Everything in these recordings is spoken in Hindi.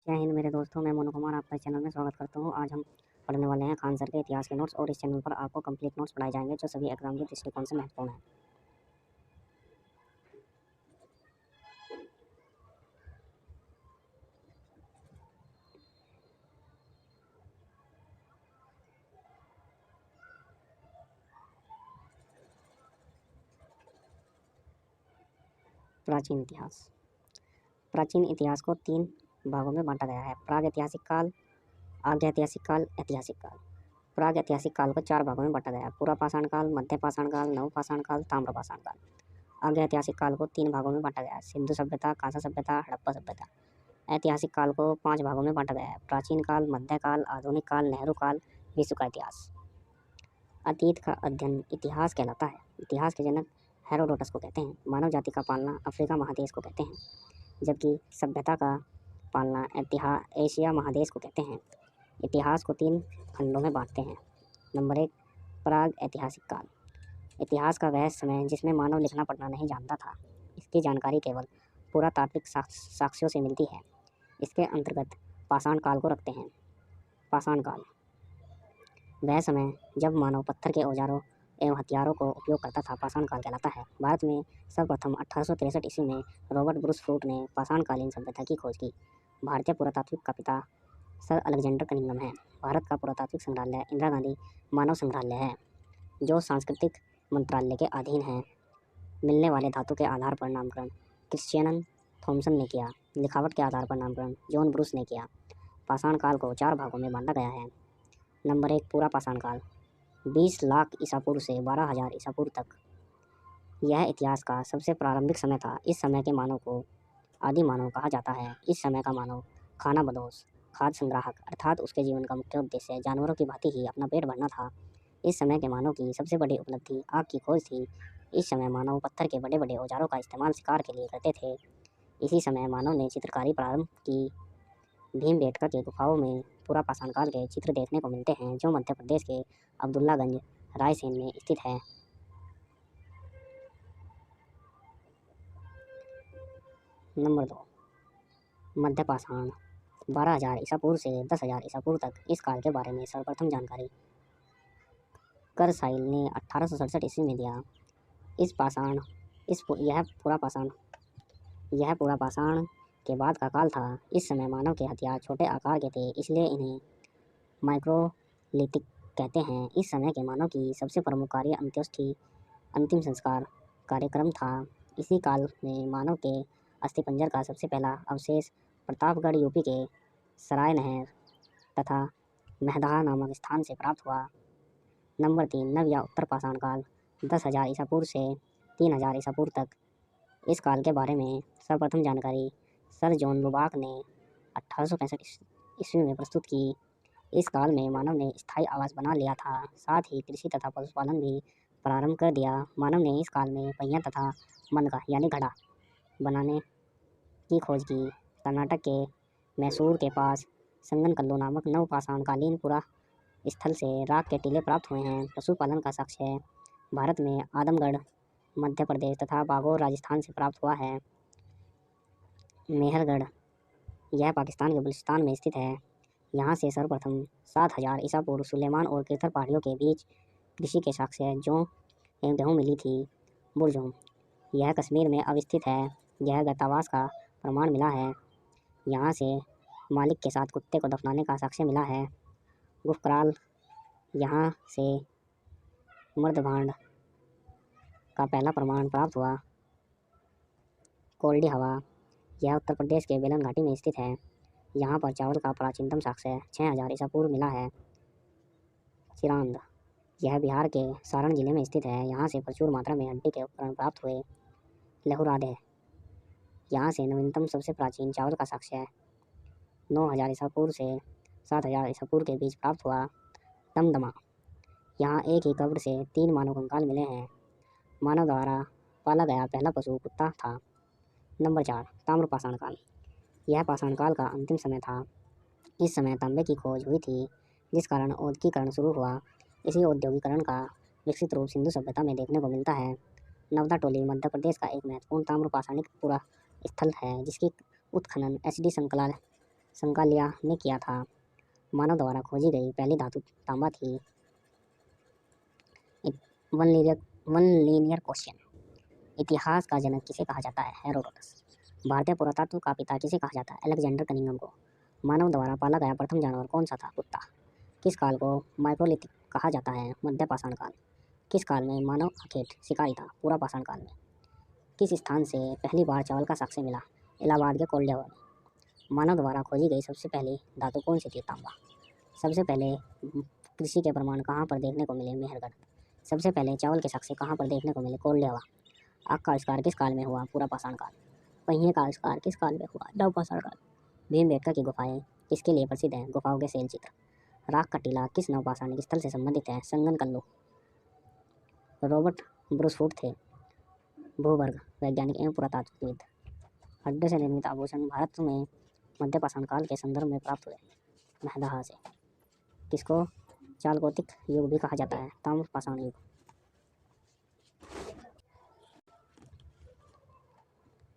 जय हिंद मेरे दोस्तों, मैं मोनू कुमार आपका इस चैनल में स्वागत करता हूँ। आज हम पढ़ने वाले हैं खान सर के इतिहास के नोट्स और इस चैनल पर आपको कंप्लीट नोट्स पढ़ाए जाएंगे जो सभी एग्जाम के दृष्टिकोण से महत्वपूर्ण हैं। प्राचीन इतिहास। प्राचीन इतिहास को 3 भागों में बांटा गया है: प्राग ऐतिहासिक काल, आर्य ऐतिहासिक काल, ऐतिहासिक काल। प्राग ऐतिहासिक काल को 4 भागों में बांटा गया है: पूरा पाषाण काल, मध्य पाषाण काल, नव पाषाण काल, ताम्र पाषाण काल। आर्य ऐतिहासिक काल को 3 भागों में बांटा गया है: सिंधु सभ्यता, कांसा सभ्यता, हड़प्पा सभ्यता। ऐतिहासिक काल को 5 भागों में बांटा गया है: प्राचीन काल, मध्यकाल, आधुनिक काल, नेहरू काल, विश्व का इतिहास। अतीत का अध्ययन इतिहास कहलाता है। इतिहास के जनक हेरोडोटस को कहते हैं। मानव जाति का पालना अफ्रीका महादेश को कहते हैं, जबकि सभ्यता का पालना एशिया महादेश को कहते हैं। इतिहास को 3 खंडों में बांटते हैं। नंबर 1, प्राग ऐतिहासिक काल। इतिहास का वह समय जिसमें मानव लिखना पढ़ना नहीं जानता था। इसकी जानकारी केवल पुरातात्विक साक्ष्यों से मिलती है। इसके अंतर्गत पाषाण काल को रखते हैं। पाषाण काल वह समय जब मानव पत्थर के औजारों एवं हथियारों को उपयोग करता था, पाषाण काल कहलाता है। भारत में सर्वप्रथम 1863 ईस्वी में रॉबर्ट ब्रूस फ्रूट ने पाषाणकालीन सभ्यता की खोज की। भारतीय पुरातात्विक का पिता सर अलेक्जेंडर कनिंघम है। भारत का पुरातात्विक संग्रहालय इंदिरा गांधी मानव संग्रहालय है, जो सांस्कृतिक मंत्रालय के अधीन है। मिलने वाले धातु के आधार पर नामकरण क्रिश्चियन थॉमसन ने किया। लिखावट के आधार पर नामकरण जॉन ब्रूस ने किया। पाषाण काल को 4 भागों में बांटा गया है। नंबर 1, पूरा पाषाण काल। 20 लाख ईसा पूर्व से 12,000 ईसा पूर्व तक यह इतिहास का सबसे प्रारंभिक समय था। इस समय के मानव को आदि मानव कहा जाता है। इस समय का मानव खाना बदोश, खाद्य संग्राहक अर्थात उसके जीवन का मुख्य उद्देश्य जानवरों की भांति ही अपना पेट भरना था। इस समय के मानव की सबसे बड़ी उपलब्धि आग की खोज थी। इस समय मानव पत्थर के बड़े बड़े औजारों का इस्तेमाल शिकार के लिए करते थे। इसी समय मानव ने चित्रकारी प्रारंभ की। भीमबेटका के गुफाओं में पूरा पाषाण काल के चित्र देखने को मिलते हैं, जो मध्य प्रदेश के अब्दुल्लागंज रायसेन में स्थित है। नंबर 2, मध्य पाषाण। 12,000 ईसा पूर्व से 10,000 ईसा पूर्व तक इस काल के बारे में सर्वप्रथम जानकारी करसाइल ने 1867 ईस्वी में दिया। यह पूरा पाषाण के बाद का काल था। इस समय मानव के हथियार छोटे आकार के थे, इसलिए इन्हें माइक्रोलिथिक कहते हैं। इस समय के मानव की सबसे प्रमुख कार्य अंत्येष्टि अंतिम संस्कार कार्यक्रम था। इसी काल में मानव के अस्थिपंजर का सबसे पहला अवशेष प्रतापगढ़ यूपी के सराय नहर तथा महदहा नामक स्थान से प्राप्त हुआ। नंबर 3, नव या उत्तर पाषाण काल। 10,000 ईसा पूर्व से 3,000 ईसा पूर्व तक इस काल के बारे में सर्वप्रथम जानकारी सर जॉन लुबाक ने 1865 ईस्वी में प्रस्तुत की। इस काल में मानव ने स्थायी आवास बना लिया था, साथ ही कृषि तथा पशुपालन भी प्रारंभ कर दिया। मानव ने इस काल में पहिया तथा मनका यानी घड़ा बनाने की खोज की। कर्नाटक के मैसूर के पास संगनकल्लू नामक नव पाषाणकालीन पुरा स्थल से राख के टीले प्राप्त हुए हैं। पशुपालन का साक्ष्य है। भारत में आदमगढ़ मध्य प्रदेश तथा बागोर राजस्थान से प्राप्त हुआ है। मेहरगढ़ यह पाकिस्तान के बलूचिस्तान में स्थित है। यहाँ से सर्वप्रथम 7,000 ईसा पूर्व सुलेमान और केथर पहाड़ियों के बीच कृषि के साक्ष्य जौ एवं गेहूँ मिली थी। बुरजोम यह कश्मीर में अवस्थित है। यह गतावास का प्रमाण मिला है। यहाँ से मालिक के साथ कुत्ते को दफनाने का साक्ष्य मिला है। गुफकराल यहाँ से मर्दभांड का पहला प्रमाण प्राप्त हुआ। कोल्डी हवा यह उत्तर प्रदेश के बेलन घाटी में स्थित है। यहाँ पर चावल का प्राचीनतम साक्ष्य 6,000 ईसा पूर्व मिला है। चिरांद यह बिहार के सारण जिले में स्थित है। यहाँ से प्रचुर मात्रा में हड्डी के उपकरण प्राप्त हुए। लहुरादे यहाँ से नवीनतम सबसे प्राचीन चावल का साक्ष्य है 9,000 ईसा पूर्व से 7,000 ईसा पूर्व के बीच प्राप्त हुआ। दमदमा यहाँ एक ही कब्र से 3 मानव कंकाल मिले हैं। मानव द्वारा पाला गया पहला पशु कुत्ता था। नंबर 4, ताम्र पाषाण काल। यह पाषाण काल का अंतिम समय था। इस समय तांबे की खोज हुई थी, जिस कारण औद्योगिकरण शुरू हुआ। इसी औद्योगिकरण का विकसित रूप सिंधु सभ्यता में देखने को मिलता है। नवदा टोली मध्य प्रदेश का एक महत्वपूर्ण ताम्र पाषाणिक पुरा स्थल है, जिसकी उत्खनन HD संकला संकालिया ने किया था। मानव द्वारा खोजी गई पहली धातु तांबा थी। One linear question. इतिहास का जनक किसे कहा जाता है? हेरोडोटस। भारतीय पुरातत्व का पिता किसे कहा जाता है? अलेक्जेंडर कनिंघम को। मानव द्वारा पाला गया प्रथम जानवर कौन सा था? कुत्ता। किस काल को माइक्रोलिथिक कहा जाता है? मध्य पाषाण काल। किस काल में मानव अखेट शिकारी था? पूरा पाषाण काल में। किस स्थान से पहली बार चावल का साक्ष्य मिला? इलाहाबाद के कोल्ड में। मानव द्वारा खोजी गई सबसे पहली धातु कौन सी थी? तांबा। सबसे पहले कृषि के प्रमाण कहाँ पर देखने को मिले? मेहरगढ़। सबसे पहले चावल के साक्ष्य कहाँ पर देखने को मिले? कोल्ड। आग का आविष्कार किस काल में हुआ? पूरा पाषाण काल। पहिए का आविष्कार किस काल में हुआ? नव पाषाण काल। भीमबेटका की गुफाएं किसके लिए प्रसिद्ध हैं? गुफाओं के शैल चित्र। राख का टीला किस नवपाषाणिक स्थल से संबंधित है? संगन कल्लू। रॉबर्ट ब्रूसफुट थे भूवर्ग वैज्ञानिक एवं पुरातात्विकविद। हड्डियों से निर्मित आभूषण भारत में मध्य पाषाण काल के संदर्भ में प्राप्त हुए। महदाह से। किसको चालकोतिक युग भी कहा जाता है? ताम्र पाषाण युग।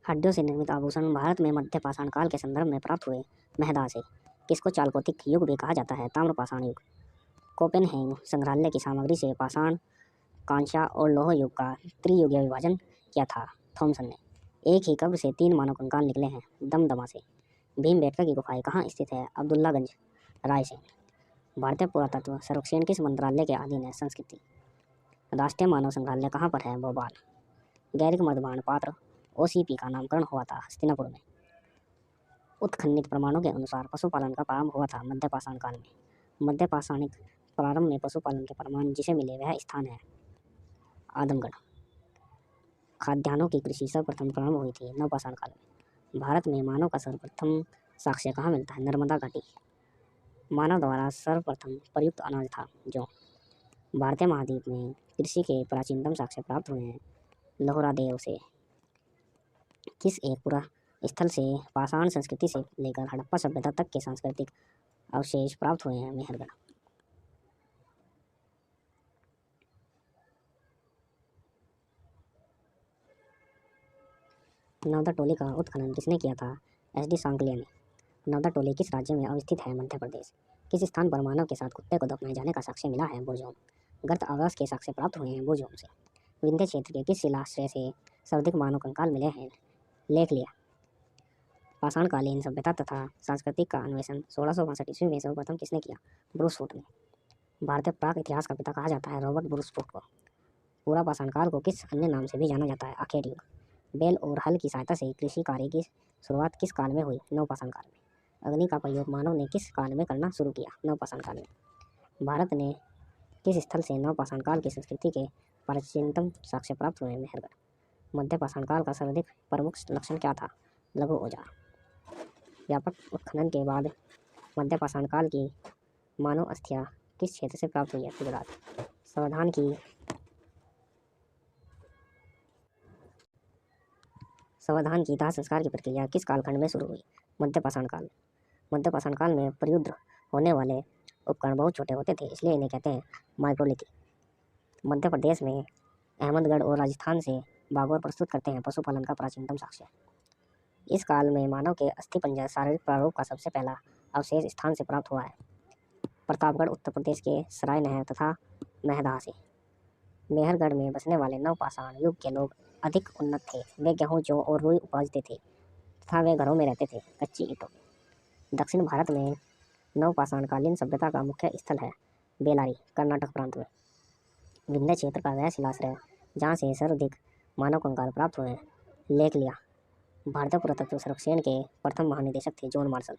हड्डियों से निर्मित आभूषण भारत में मध्य पाषाण काल के संदर्भ में प्राप्त हुए। महदाह से। किसको चालकोतिक युग भी कहा जाता है? ताम्र पाषाण युग। कोपेनहेगन संग्रहालय की सामग्री से पाषाण, कांस्य और लौह युग का त्रियुगीय विभाजन किया था थॉमसन ने। एक ही कब्र से 3 मानव कंकाल निकले हैं दमदमा से। भीमबेटका की गुफाएं कहाँ स्थित है? अब्दुल्लागंज, रायसेन। भारतीय पुरातत्व सर्वेक्षण किस मंत्रालय के अधीन है? संस्कृति। राष्ट्रीय मानव संग्रहालय कहाँ पर है? भोपाल। गैरिक मधुबाण पात्र OCP का नामकरण हुआ था हस्तिनापुर में। उत्खननित प्रमाणों के अनुसार पशुपालन का प्रारंभ हुआ था मध्य पाषाण काल में। मध्य पाषाणिक प्रारंभ में पशुपालन के प्रमाण जिसे मिले वह स्थान है आदमगढ़। खाद्यान्नों की कृषि सर्वप्रथम प्रारंभ हुई थी नवपाषाण काल में। भारत में मानव का सर्वप्रथम साक्ष्य कहाँ मिलता है? नर्मदा घाटी। मानव द्वारा सर्वप्रथम प्रयुक्त अनाज था जौ। भारतीय महाद्वीप में कृषि के प्राचीनतम साक्ष्य प्राप्त हुए हैं लोहरादेव से। किस एक पूरा स्थल से पाषाण संस्कृति से लेकर हड़प्पा सभ्यता तक के सांस्कृतिक अवशेष प्राप्त हुए हैं? मेहरगढ़। नवदा टोली का उत्खनन किसने किया था? SD सांकलिया ने। नवदा टोली किस राज्य में अवस्थित है? मध्य प्रदेश। किस स्थान पर मानव के साथ कुत्ते को दफनाए जाने का साक्ष्य मिला है? बुरजोम। गर्त आवास के साक्ष्य प्राप्त हुए हैं बुरजोम से। विंध्य क्षेत्र के किस शिलाश्रय से सर्वाधिक मानव कंकाल मिले हैं? लेख लिया। पाषाणकालीन सभ्यता तथा सांस्कृतिक का अन्वेषण 1662 ईस्वी में सर्वप्रथम किसने किया? ब्रूसफुट ने। भारतीय प्राक इतिहास का पिता कहा जाता है रॉबर्ट ब्रूसफुट को। पूरा पाषाण काल को किस अन्य नाम से भी जाना जाता है? अखेट युग। बैल और हल की सहायता से कृषि कार्य की शुरुआत किस काल में हुई? नवपाषाण काल में। अग्नि का प्रयोग मानव ने किस काल में करना शुरू किया? नवपाषाण काल में। भारत ने किस स्थल से नवपाषाण काल की संस्कृति के प्राचीनतम साक्ष्य प्राप्त हुए? मेहरगढ़। मध्य पाषाण काल का सर्वाधिक प्रमुख लक्षण क्या था? लघु औजार। व्यापक उत्खनन के बाद मध्य पाषाण काल की मानव अस्थियां किस क्षेत्र से प्राप्त हुई है? गुजरात। संवर्धन की दाह संस्कार की प्रक्रिया किस कालखंड में शुरू हुई? मध्य पाषाण काल। मध्य पाषाण काल में प्रयुक्त होने वाले उपकरण बहुत छोटे होते थे इसलिए इन्हें कहते हैं माइक्रोलिथिक। मध्य प्रदेश में अहमदगढ़ और राजस्थान से बागौर प्रस्तुत करते हैं पशुपालन का प्राचीनतम साक्ष्य। इस काल में मानव के अस्थिपंजर शारीरिक प्रारूप का सबसे पहला अवशेष स्थान से प्राप्त हुआ है प्रतापगढ़ उत्तर प्रदेश के सराय नहर तथा महदाह से। मेहरगढ़ में बसने वाले नवपाषाण युग के लोग अधिक उन्नत थे। वे गेहूं जौ और रुई उपजते थे तथा वे घरों में रहते थे कच्ची ईंटों में। दक्षिण भारत में नवपाषाणकालीन सभ्यता का मुख्य स्थल है बेलारी कर्नाटक प्रांत में। विंध्य क्षेत्र का वह शिलाश्रय जहाँ से सर्वाधिक मानव कंकाल प्राप्त हुए हैं। लेख लिया। भारतीय पुरातत्व सर्वेक्षण के प्रथम महानिदेशक थे जॉन मार्शल।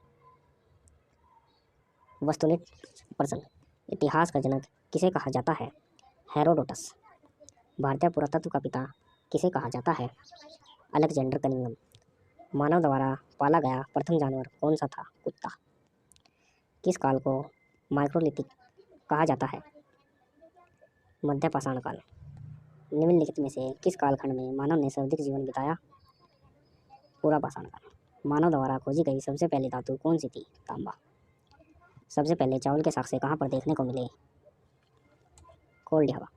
वस्तुनिष्ठ प्रश्न। इतिहास का जनक किसे कहा जाता है? हेरोडोटस। भारतीय पुरातत्व का पिता किसे कहा जाता है? Alexander Cunningham. मानव द्वारा पाला गया प्रथम जानवर कौन सा था? कुत्ता। किस काल को माइक्रोलिथिक कहा जाता है? मध्य पाषाण काल। निम्नलिखित में से किस कालखंड में मानव ने सर्वाधिक जीवन बिताया? पूरा पाषाण काल। मानव द्वारा खोजी गई सबसे पहली धातु कौन सी थी? तांबा। सबसे पहले चावल के साक्ष्य कहाँ पर देखने को मिले? कोल्ड हवा।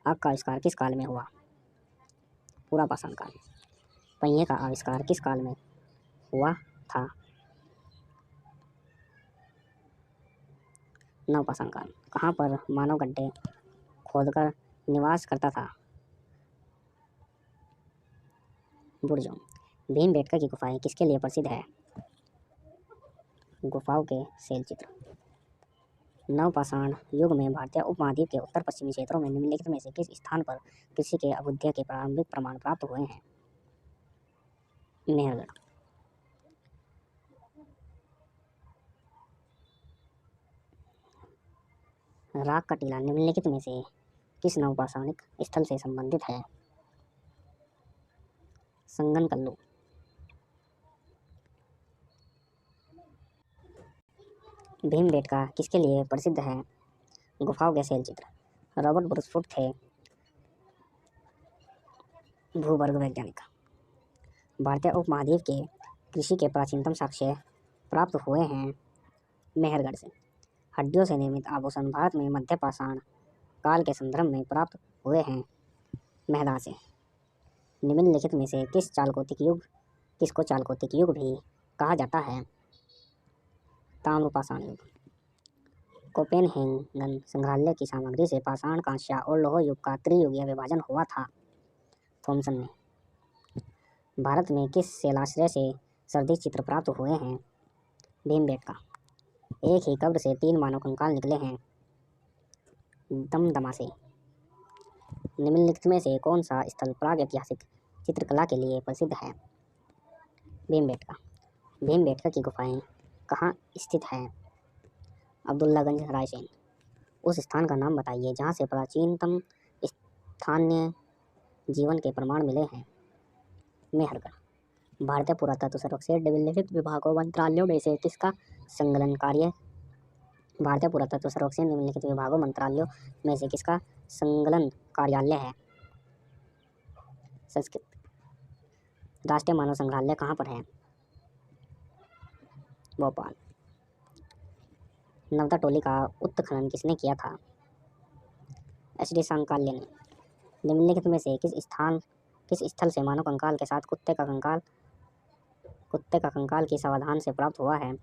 आग का आविष्कार किस काल में हुआ? पूरा पाषाण काल। पहिए का आविष्कार किस काल में हुआ था? नवपाषाण काल, कहाँ पर मानव गड्ढे खोदकर निवास करता था। बुर्जों। भीमबेटका की गुफाएं किसके लिए प्रसिद्ध है। गुफाओं के शैल चित्र। नवपाषाण युग में भारतीय उपमहाद्वीप के उत्तर पश्चिमी क्षेत्रों में निम्नलिखित में से किस स्थान पर कृषि के अभ्युदय के प्रारंभिक प्रमाण प्राप्त हुए हैं। मेहरगढ़। राग का टीला निम्नलिखित में से किस नवपाषाणिक स्थल से संबंधित है। संगनकल्लू। भीमबेटका किसके लिए प्रसिद्ध है। गुफाओं के शैल चित्र। रॉबर्ट ब्रूसफुट थे भूवर्ग वैज्ञानिक। भारतीय उपमहाद्वीप के कृषि के प्राचीनतम साक्ष्य प्राप्त हुए हैं मेहरगढ़ से। हड्डियों से निर्मित आभूषण भारत में मध्य पाषाण काल के संदर्भ में प्राप्त हुए हैं मेहदा से। निम्नलिखित में से किसको चालकोतिक युग भी कहा जाता है। ताम्रपाषाण युग। कोपेनहेगन संग्रहालय की सामग्री से पाषाण, कांस्य और लौह युग का त्रियुगीय विभाजन हुआ था। थॉमसन ने। भारत में किस शैलाश्रय से सर्दी चित्र प्राप्त हुए हैं। भीमबेटका। एक ही कब्र से 3 मानव कंकाल निकले हैं दमदमा से। निम्नलिखित में से कौन सा स्थल प्राग ऐतिहासिक चित्रकला के लिए प्रसिद्ध है। भीमबेटका। भीमबेटका की गुफाएं कहाँ स्थित हैं। अब्दुल्लागंज रायसेन। उस स्थान का नाम बताइए जहाँ से प्राचीनतम स्थानीय जीवन के प्रमाण मिले हैं। मेहरगढ़। भारतीय पुरातत्व सर्वेक्षण निम्नलिखित विभागों मंत्रालयों में से किसका संकलन कार्य। भारतीय पुरातत्व सर्वेक्षण निम्नलिखित विभागों मंत्रालयों में से किसका संकलन कार्यालय है। संस्कृत। राष्ट्रीय मानव संग्रहालय कहाँ पर है। भोपाल। नवदा टोली का उत्खनन किसने किया था। HD सांकाल्य ने। निम्नलिखित में से किस स्थल से मानव कंकाल के साथ कुत्ते का कंकाल की सावधान से प्राप्त हुआ है।